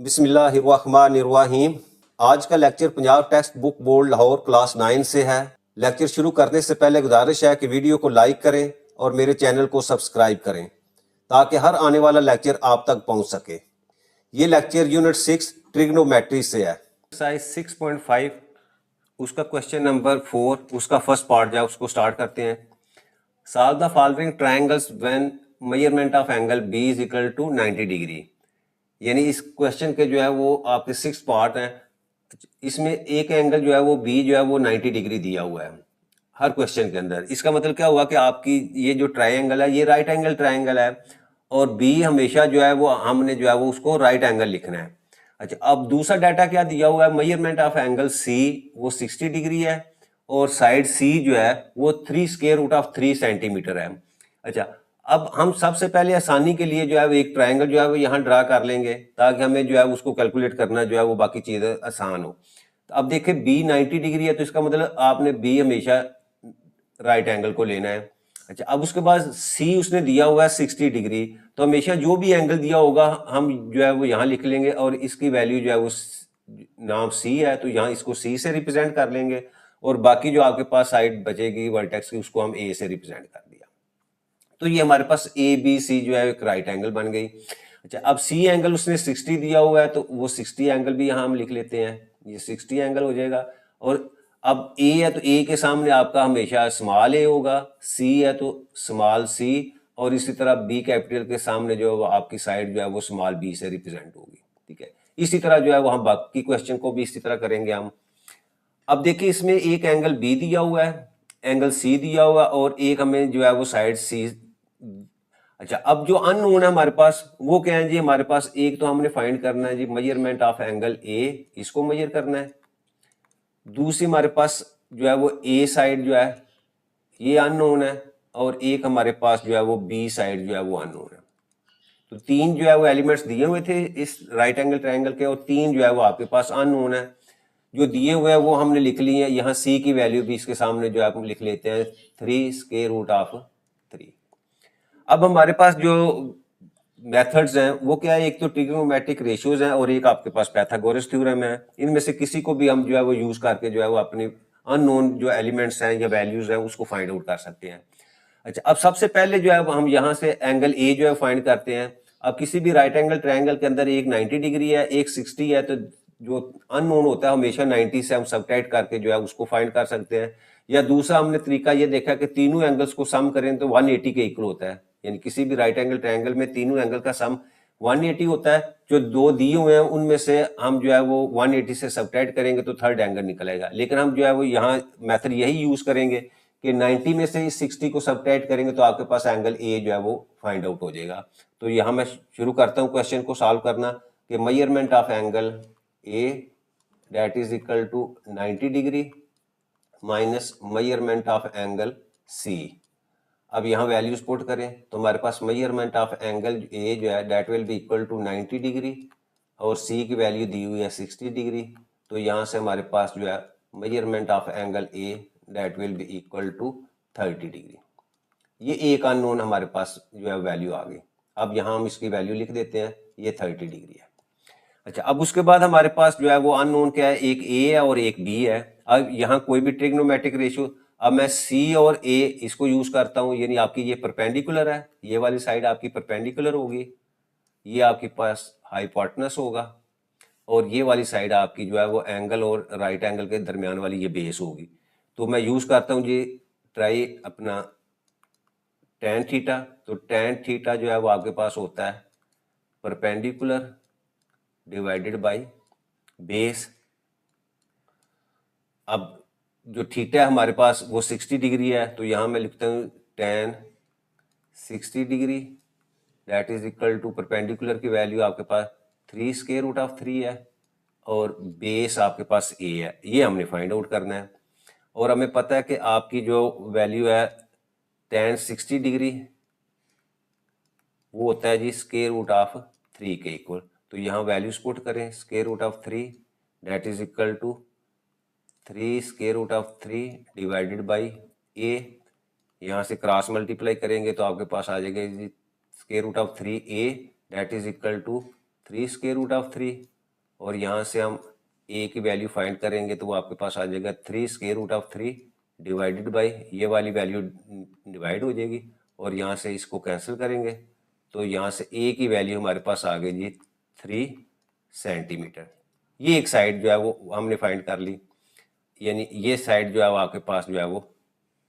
बिस्मिल्लाहिर्रहमानिर्रहीम। आज का lecture Punjab text book board Lahore class 9 से है। लेक्चर शुरू करने से पहले गुजारिश है कि वीडियो को लाइक करें और मेरे चैनल को सब्सक्राइब करें ताकि हर आने वाला लेक्चर आप तक पहुंच सके। ये लेक्चर यूनिट 6 ट्रिग्नोमेट्री से है। एक्सरसाइज 6.5 उसका क्वेश्चन नंबर 4 उसका फर्स्ट पार्ट है, उसको स्टार्ट करते हैं। Solve the following triangles when measurement of angle B is equal to 90 degree. यानी इस क्वेश्चन के जो है वो आपके 6 पार्ट हैं। इसमें एक एंगल जो है वो बी जो है वो 90 डिग्री दिया हुआ है हर क्वेश्चन के अंदर। इसका मतलब क्या हुआ कि आपकी ये जो ट्रायंगल है ये राइट एंगल ट्रायंगल है और बी हमेशा जो है वो हमने जो है वो उसको राइट एंगल लिखना है। अच्छा, अब दूसरा डाटा क्या दिया हुआ है, मेजरमेंट ऑफ एंगल सी वो 60 डिग्री है और साइड सी जो है वो 3 स्क्वायर रूट ऑफ 3 सेंटीमीटर है। अच्छा, अब हम सबसे पहले आसानी के लिए जो है वो एक ट्रायंगल जो है वो यहाँ ड्रा कर लेंगे ताकि हमें जो है उसको कैलकुलेट करना जो है वो बाकी चीज़ें आसान हो। तो अब देखिए बी 90 डिग्री है तो इसका मतलब आपने बी हमेशा राइट एंगल को लेना है। अच्छा, अब उसके बाद सी उसने दिया हुआ है 60 डिग्री, तो हमेशा जो भी एंगल दिया होगा हम जो है वो यहाँ लिख लेंगे और इसकी वैल्यू जो है वो नाम सी है तो यहाँ इसको सी से रिप्रेजेंट कर लेंगे और बाकी जो आपके पास साइड बचेगी वर्टेक्स की उसको हम ए से रिप्रेजेंट कर दिया। तो ये हमारे पास ए बी सी जो है एक राइट एंगल बन गई। अच्छा, अब सी एंगल उसने 60 दिया हुआ है तो वो 60 एंगल भी यहाँ हम लिख लेते हैं, ये 60 एंगल हो जाएगा। और अब ए है तो ए के सामने आपका हमेशा स्मॉल ए होगा, सी है तो स्मॉल सी और इसी तरह बी कैपिटल के सामने जो आपकी साइड जो है वो स्मॉल बी से रिप्रेजेंट होगी। ठीक है, इसी तरह जो है वो हम बाकी क्वेश्चन को भी इसी तरह करेंगे हम। अब देखिए इसमें एक एंगल बी दिया हुआ है, एंगल सी दिया हुआ और एक हमें जो है वो साइड सी। अच्छा, अब जो अननोन है हमारे पास वो क्या है जी, हमारे पास एक तो हमने फाइंड करना है जी मेजरमेंट ऑफ एंगल ए, इसको मेजर करना है। दूसरी हमारे पास जो है वो ए साइड जो है ये अननोन है और एक हमारे पास जो है वो बी साइड जो है वो अननोन है। तो तीन जो है वो एलिमेंट्स दिए हुए थे इस राइट एंगल ट्रायंगल के और तीन जो है वो आपके पास अननोन है। जो दिए हुए हैं वो हमने लिख ली है, यहाँ सी की वैल्यू भी इसके सामने जो है हम लिख लेते हैं 3 स्क्वायर रूट ऑफ 3। अब हमारे पास जो मेथड्स हैं वो क्या है, एक तो ट्रिग्नोमेट्रिक रेशियोज हैं और एक आपके पास पाइथागोरस थ्योरम है। इनमें से किसी को भी हम जो है वो यूज करके जो है वो अपनी अननोन जो एलिमेंट्स हैं या वैल्यूज हैं उसको फाइंड आउट कर सकते हैं। अच्छा, अब सबसे पहले जो है हम यहाँ से एंगल ए जो है फाइंड करते हैं। अब किसी भी राइट एंगल ट्रायंगल के अंदर एक 90 डिग्री है एक 60 है तो जो अननोन होता है हमेशा 90 से हम सबट्रैक्ट करके जो है उसको फाइंड कर सकते हैं। या दूसरा हमने तरीका ये देखा कि तीनों एंगल्स को सम करें तो 180 के इक्वल होता है, यानी किसी भी राइट एंगल ट्रायंगल में तीनों एंगल का सम 180 होता है। जो दो दिए हुए हैं उनमें से हम जो है वो 180 से सबट्रैक्ट करेंगे तो थर्ड एंगल निकलेगा। लेकिन हम जो है वो यहाँ मेथड यही यूज करेंगे कि 90 में से 60 को सबट्रैक्ट करेंगे तो आपके पास एंगल ए जो है वो फाइंड आउट हो जाएगा। तो यहाँ मैं शुरू करता हूँ क्वेश्चन को सॉल्व करना कि measurement of angle A that is equal to 90 degree minus measurement of angle C. अब यहाँ वैल्यूज पुट करें तो हमारे पास मेजरमेंट ऑफ एंगल ए जो है that will be equal to 90 degree और सी की वैल्यू दी हुई है 60 डिग्री। तो यहाँ से हमारे पास जो है measurement of angle A that will be equal to 30 degree. ये एक अननोन हमारे पास जो है वैल्यू आ गई। अब यहाँ हम इसकी वैल्यू लिख देते हैं, ये 30 डिग्री है। अच्छा, अब उसके बाद हमारे पास जो है वो अननोन क्या है, एक ए है और एक बी है। अब यहाँ कोई भी ट्रिग्नोमेट्रिक रेशियो, अब मैं सी और ए इसको यूज करता हूँ, यानी आपकी ये परपेंडिकुलर है, ये वाली साइड आपकी परपेंडिकुलर होगी, ये आपके पास हाइपोटेनस होगा और ये वाली साइड आपकी जो है वो एंगल और राइट एंगल के दरमियान वाली ये बेस होगी। तो मैं यूज करता हूँ जी ट्राई अपना टेन थीटा। तो टेन थीटा जो है वो आपके पास होता है परपेंडिकुलर डिवाइडेड बाय बेस। अब जो थीटा है हमारे पास वो 60 डिग्री है तो यहाँ मैं लिखता हूँ ten 60 degree that is equal to perpendicular की वैल्यू आपके पास 3 स्क्वायर रूट ऑफ 3 है और बेस आपके पास ए है। ये हमने फाइंड आउट करना है और हमें पता है कि आपकी जो वैल्यू है टेन 60 डिग्री वो होता है जी स्क्वायर रूट ऑफ 3 के इक्वल। तो यहाँ वैल्यूज पुट करें, square root of 3 that is equal to 3 square root of 3 divided by A. यहाँ से क्रॉस मल्टीप्लाई करेंगे तो आपके पास आ जाएगा जी square root of 3 A that is equal to 3 square root of 3 और यहाँ से हम ए की वैल्यू फाइंड करेंगे तो वो आपके पास आ जाएगा 3 square root of 3 divided by ये वाली वैल्यू डिवाइड हो जाएगी और यहाँ से इसको कैंसिल करेंगे तो यहाँ से ए की वैल्यू हमारे पास आ गई जी 3 सेंटीमीटर। ये एक साइड जो है वो हमने फाइंड कर ली, यानी ये साइड जो है वो आपके पास जो है वो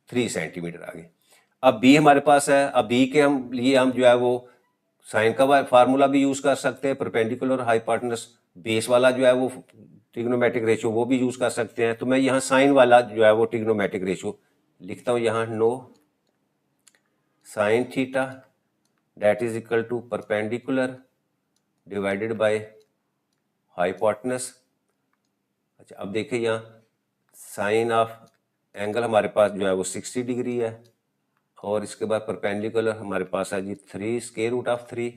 3 सेंटीमीटर आ गई। अब बी हमारे पास है, अब बी के लिए हम जो है वो साइन का फार्मूला भी यूज कर सकते हैं, परपेंडिकुलर हाइपोटेनस बेस वाला जो है वो ट्रिग्नोमेट्रिक रेशियो वो भी यूज कर सकते हैं। तो मैं यहाँ साइन वाला जो है वो ट्रिग्नोमेट्रिक रेशियो लिखता हूँ, यहाँ no sine theta that is equal to perpendicular divided by hypotenuse. अच्छा अब देखिए यहाँ साइन ऑफ एंगल हमारे पास जो है वो 60 डिग्री है और इसके बाद परपेंडिकुलर हमारे पास है जी 3 स्क्वायर रूट ऑफ 3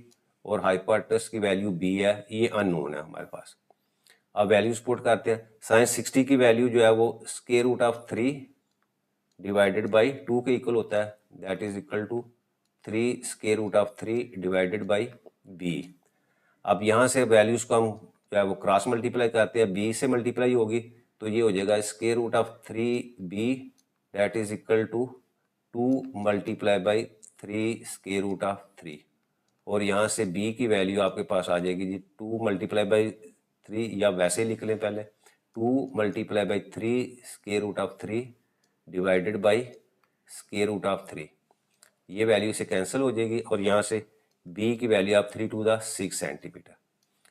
और हाइपोटेनस की वैल्यू बी है, ये अननोन है हमारे पास। अब वैल्यूज पुट करते हैं, साइन 60 की वैल्यू जो है वो square root of 3 divided by 2 के इक्वल होता है, that is equal to 3 square root of 3 divided by B. अब यहाँ से वैल्यूज को हम जो है वो क्रॉस मल्टीप्लाई करते हैं, बी से मल्टीप्लाई होगी तो ये हो जाएगा square root of 3b that is equal to 2 multiply by 3 square root of 3 और यहाँ से b की वैल्यू आपके पास आ जाएगी जी 2 मल्टीप्लाई बाई 3, या वैसे ही लिख लें पहले 2 multiply by 3 square root of 3 divided by square root of 3। ये वैल्यू से कैंसिल हो जाएगी और यहाँ से b की वैल्यू आप 3 टू द 6 सेंटीमीटर।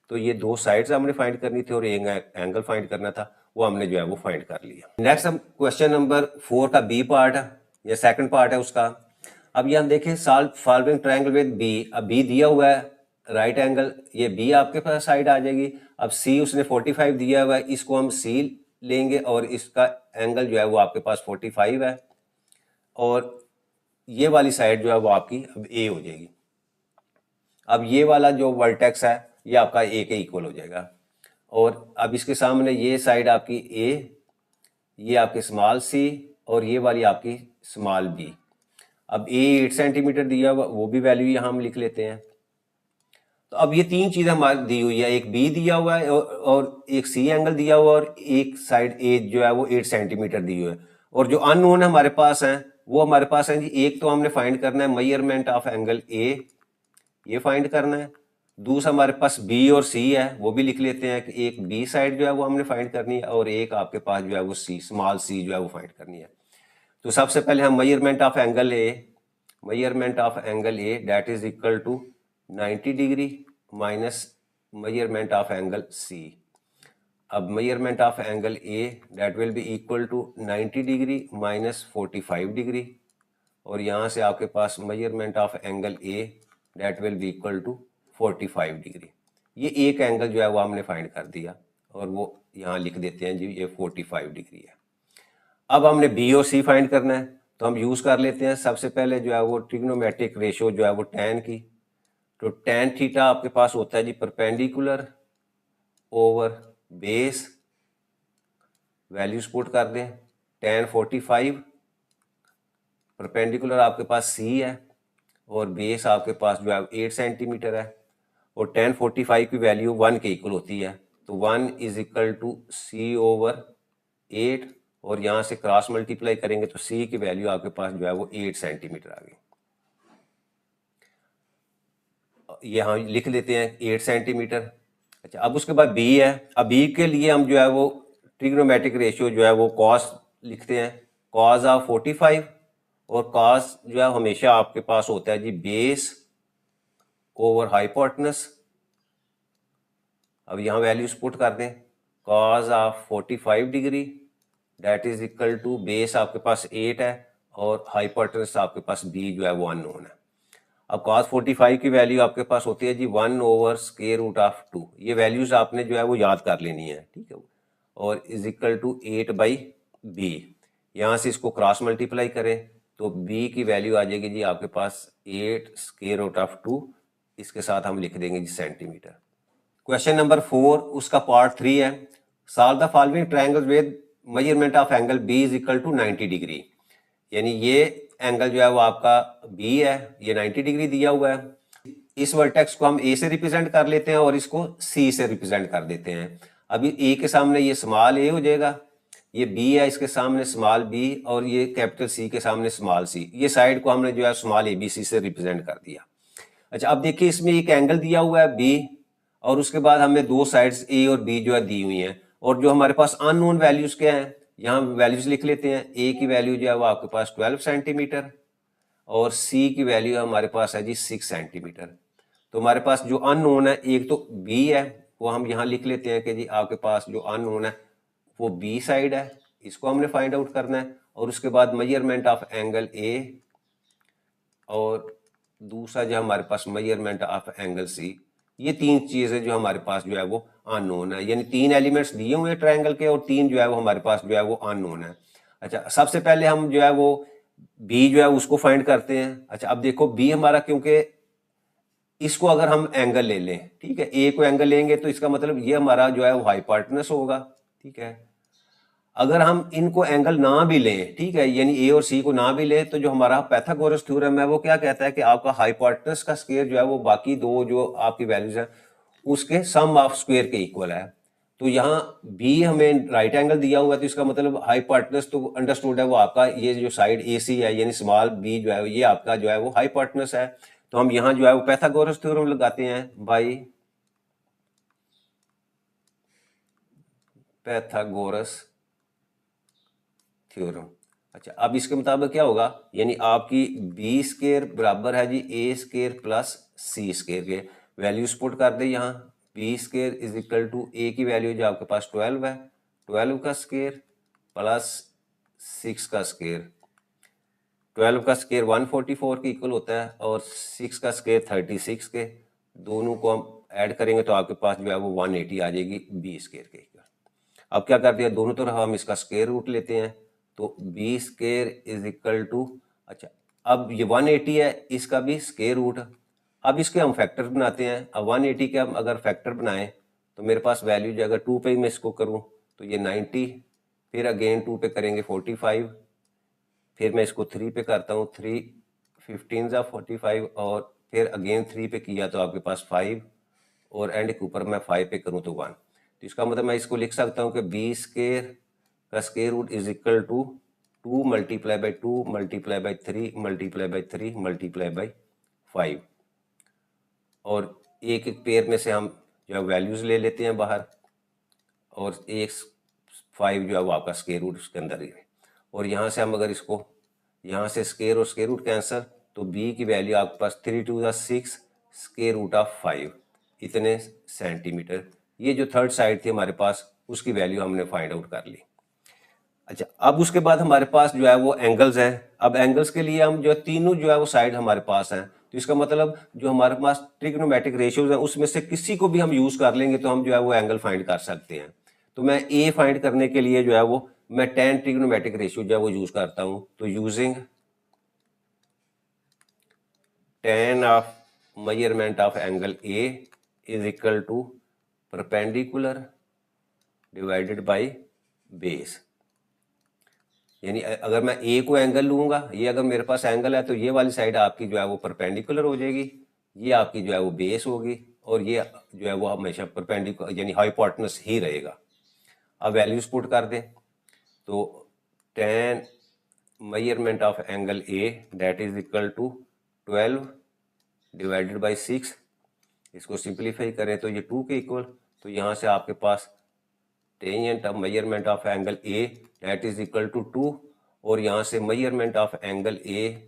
तो ये दो साइड्स हमने फाइंड करनी थी और एक एंगल फाइंड करना था, वो हमने जो है वो फाइंड कर लिया। नेक्स्ट हम क्वेश्चन नंबर 4 का बी पार्ट है या सेकंड पार्ट है उसका। अब ये हम देखें solve following triangle with B. अब बी दिया हुआ है राइट एंगल, ये बी आपके पास साइड आ जाएगी। अब सी उसने 45 दिया हुआ है, इसको हम सी लेंगे और इसका एंगल जो है वो आपके पास 45 है और ये वाली साइड जो है वो आपकी अब ए हो जाएगी। अब ये वाला जो वर्टेक्स है ये आपका ए के इक्वल हो जाएगा और अब इसके सामने ये साइड आपकी ए, ये आपके स्मॉल सी और ये वाली आपकी स्मॉल बी। अब ए 8 सेंटीमीटर दिया हुआ, वो भी वैल्यू यहाँ हम लिख लेते हैं। तो अब ये तीन चीज़ें हमारी दी हुई है, एक बी दिया हुआ है और एक सी एंगल दिया हुआ और एक साइड ए जो है वो 8 सेंटीमीटर दी हुई है। और जो अननोन हमारे पास हैं वो हमारे पास है जी, एक तो हमने फाइंड करना है मेजरमेंट ऑफ एंगल ए, ये फाइंड करना है। दूसरा हमारे पास बी और सी है, वो भी लिख लेते हैं कि एक बी साइड जो है वो हमने फाइंड करनी है और एक आपके पास जो है वो सी स्मॉल सी जो है वो फाइंड करनी है। तो सबसे पहले हम measurement of angle A that is equal to 90 degree minus measurement of angle C. अब measurement of angle A that will be equal to 90 degree minus 45 degree और यहाँ से आपके पास measurement of angle A that will be equal to 45 degree. ये एक angle जो है वो हमने फाइंड कर दिया और वो यहाँ लिख देते हैं जी ये 45 डिग्री है। अब हमने बी और सी फाइंड करना है तो हम यूज कर लेते हैं सबसे पहले जो है वो ट्रिग्नोमेट्रिक रेशियो जो है वो tan की। तो tan थीटा आपके पास होता है जी perpendicular over base, values put कर दें, tan 45 परपेंडिकुलर आपके पास c है और बेस आपके पास जो है 8 सेंटीमीटर है और tan 45 की वैल्यू 1 के इक्वल होती है तो 1 is equal to c over 8 और यहाँ से क्रॉस मल्टीप्लाई करेंगे तो c की वैल्यू आपके पास जो है वो 8 सेंटीमीटर आ गई। यहाँ लिख लेते हैं 8 सेंटीमीटर। अच्छा अब उसके बाद b है, अब b के लिए हम जो है वो ट्रिग्नोमेट्रिक रेशियो जो है वो cos लिखते हैं, cos ऑफ 45 और cos जो है हमेशा आपके पास होता है जी बेस ओवर हाइपोटेनस। अब यहाँ वैल्यूज पुट कर दें, cos of 45 degree that is equal to base आपके पास 8 है और हाइपोटेनस आपके पास b जो है वो अननोन है। अब cos 45 की वैल्यू आपके पास होती है जी 1 ओवर स्क्वायर रूट ऑफ 2। ये वैल्यूज आपने जो है वो याद कर लेनी है, ठीक है, और is equal to 8 by B. यहाँ से इसको क्रॉस मल्टीप्लाई करें तो b की वैल्यू आ जाएगी जी आपके पास 8 स्क्वायर रूट ऑफ 2, इसके साथ हम लिख देंगे जी सेंटीमीटर। क्वेश्चन नंबर 4 उसका पार्ट 3 है, solve the following triangles with measurement of angle b is equal to 90 degree. यानी ये एंगल जो है वो आपका b है, ये 90 डिग्री दिया हुआ है। इस वर्टेक्स को हम ए से रिप्रेजेंट कर लेते हैं और इसको सी से रिप्रेजेंट कर देते हैं। अभी ए के सामने ये स्मॉल ए हो जाएगा, ये बी है इसके सामने स्मॉल बी, और ये कैपिटल सी के सामने स्मॉल सी। ये साइड को हमने जो है स्मॉल ए बी सी से रिप्रेजेंट कर दिया। अच्छा, अब देखिए इसमें एक एंगल दिया हुआ है बी, और उसके बाद हमें दो साइड्स ए और बी जो है दी हुई हैं, और जो हमारे पास अननोन वैल्यूज क्या हैं, यहाँ वैल्यूज लिख लेते हैं। ए की वैल्यू जो है वो आपके पास 12 सेंटीमीटर, और सी की वैल्यू हमारे पास है जी 6 सेंटीमीटर। तो हमारे पास जो अननोन है, एक तो बी है, वो हम यहाँ लिख लेते हैं कि जी आपके पास जो अननोन है वो बी साइड है, इसको हमने फाइंड आउट करना है। और उसके बाद मेजरमेंट ऑफ एंगल ए, और दूसरा जो हमारे पास मेजरमेंट ऑफ एंगल सी। ये तीन चीजें जो हमारे पास जो है वो अननोन है, यानी तीन एलिमेंट्स दिए हुए हैं ट्रायंगल के, और तीन जो है वो हमारे पास जो है वो अननोन है। अच्छा, सबसे पहले हम जो है वो बी जो है उसको फाइंड करते हैं। अच्छा, अब देखो बी हमारा, क्योंकि इसको अगर हम एंगल ले लें, ठीक है, ए को एंगल लेंगे तो इसका मतलब ये हमारा जो है वो हाइपोटेनस होगा, ठीक है। अगर हम इनको एंगल ना भी लें, ठीक है, यानी ए और सी को ना भी लें, तो जो हमारा पाइथागोरस थ्योरम है वो क्या कहता है कि आपका हाइपोटेनस का स्क्वायर जो है वो बाकी दो जो आपकी वैल्यूज है उसके सम ऑफ स्क्वायर के इक्वल है। तो यहाँ बी हमें राइट एंगल दिया हुआ है, तो इसका मतलब हाइपोटेनस तो अंडरस्टूड है, वो आपका ये जो साइड ए सी है यानी स्मॉल बी जो है ये आपका जो है वो हाइपोटेनस है। तो हम यहाँ जो है वो पाइथागोरस थ्योरम लगाते हैं बाई पाइथागोरस थ्योरम। अच्छा, अब इसके मुताबिक क्या होगा, यानी आपकी बी स्क्वायर बराबर है जी A square plus C square के। वैल्यूज पुट कर दे यहाँ, B square is equal to A की वैल्यू जो आपके पास 12 है, 12 का स्क्वायर प्लस 6 का स्क्वायर। 12 का स्क्वायर 144 के इक्वल होता है, और 6 का स्क्वायर 36 के। दोनों को हम ऐड करेंगे तो आपके पास जो है वो 180 आ जाएगी बी स्क्वायर के इक्वल। अब क्या करते हैं, दोनों तरफ हम इसका स्क्वायर रूट लेते हैं, तो B square is equal to, अच्छा अब ये 180 है, इसका भी स्क्वायर रूट। अब इसके हम फैक्टर बनाते हैं। अब 180 के हम अगर फैक्टर बनाएं तो मेरे पास वैल्यू जो अगर 2 पे मैं इसको करूं तो ये 90, फिर अगेन 2 पे करेंगे 45, फिर मैं इसको 3 पे करता हूँ, 3 15 जा 45, और फिर अगेन 3 पे किया तो आपके पास 5, और एंड के ऊपर मैं 5 पे करूँ तो 1। तो इसका मतलब मैं इसको लिख सकता हूँ कि बी स्क्वायर का square root is equal to 2 multiply by 2 multiply by 3 multiply by 3 multiply by 5, और एक एक पेयर में से हम जो है वैल्यूज ले लेते हैं बाहर, और एक 5 जो है वो आपका स्क्वायर रूट उसके अंदर ही है। और यहाँ से हम अगर इसको यहाँ से स्क्वायर और स्क्वायर रूट कैंसर, तो बी की वैल्यू आपके पास 3 2 6 स्क्वायर रूट ऑफ 5 इतने सेंटीमीटर। ये जो थर्ड साइड थी हमारे पास उसकी वैल्यू हमने फाइंड आउट कर ली। अच्छा, अब उसके बाद हमारे पास जो है वो एंगल्स हैं। अब एंगल्स के लिए हम जो है तीनों जो है वो साइड हमारे पास हैं, तो इसका मतलब जो हमारे पास ट्रिग्नोमेट्रिक रेशियोज हैं उसमें से किसी को भी हम यूज कर लेंगे तो हम जो है वो एंगल फाइंड कर सकते हैं। तो मैं ए फाइंड करने के लिए जो है वो मैं tan ट्रिग्नोमेट्रिक रेशियो जो है वो यूज करता हूँ। तो using tan of measurement of angle A is equal to perpendicular divided by base. यानी अगर मैं ए को एंगल लूंगा, ये अगर मेरे पास एंगल है तो ये वाली साइड आपकी जो है वो परपेंडिकुलर हो जाएगी, ये आपकी जो है वो बेस होगी, और ये जो है वो हमेशा परपेंडिकुलर यानी हाइपोटेनस ही रहेगा। अब वैल्यूज पुट कर दें, तो tan measurement of angle A that is equal to 12 divided by 6, इसको सिंप्लीफाई करें तो ये 2 के इक्वल। तो यहाँ से आपके पास tangent of measurement of angle A that is equal to 2, और यहाँ से measurement of angle A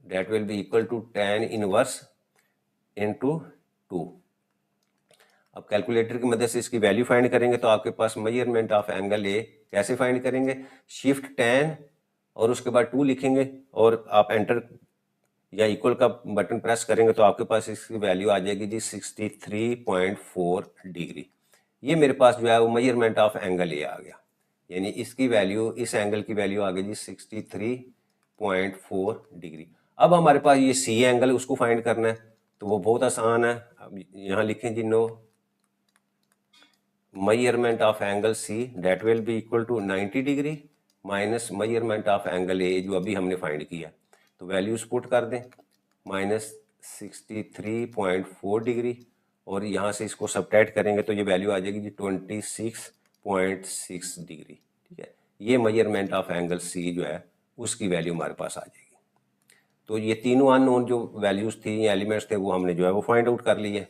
that will be equal to tan inverse into 2। अब कैलकुलेटर की मदद से इसकी वैल्यू फाइंड करेंगे तो आपके पास मेजरमेंट ऑफ एंगल ए कैसे फाइंड करेंगे, शिफ्ट tan और उसके बाद 2 लिखेंगे, और आप एंटर या इक्वल का बटन प्रेस करेंगे तो आपके पास इसकी वैल्यू आ जाएगी जी 63.4 डिग्री। ये मेरे पास जो है वो मेजरमेंट ऑफ एंगल ए आ गया, यानी इसकी वैल्यू, इस एंगल की वैल्यू आ गई जी 63.4 डिग्री। अब हमारे पास ये सी एंगल उसको फाइंड करना है, तो वो बहुत आसान है। अब यहाँ लिखें जी now measurement of angle C that will be equal to 90 degree minus measurement of angle A जो अभी हमने फाइंड किया। तो वैल्यूज पुट कर दें, माइनस 63.4 डिग्री और यहाँ से इसको सब्ट्रैक्ट करेंगे तो ये वैल्यू आ जाएगी जी 26.6 डिग्री। ठीक है, ये मेजरमेंट ऑफ एंगल सी जो है उसकी वैल्यू हमारे पास आ जाएगी। तो ये तीनों अननोन जो वैल्यूज़ थी या एलिमेंट्स थे वो हमने जो है वो फाइंड आउट कर लिए।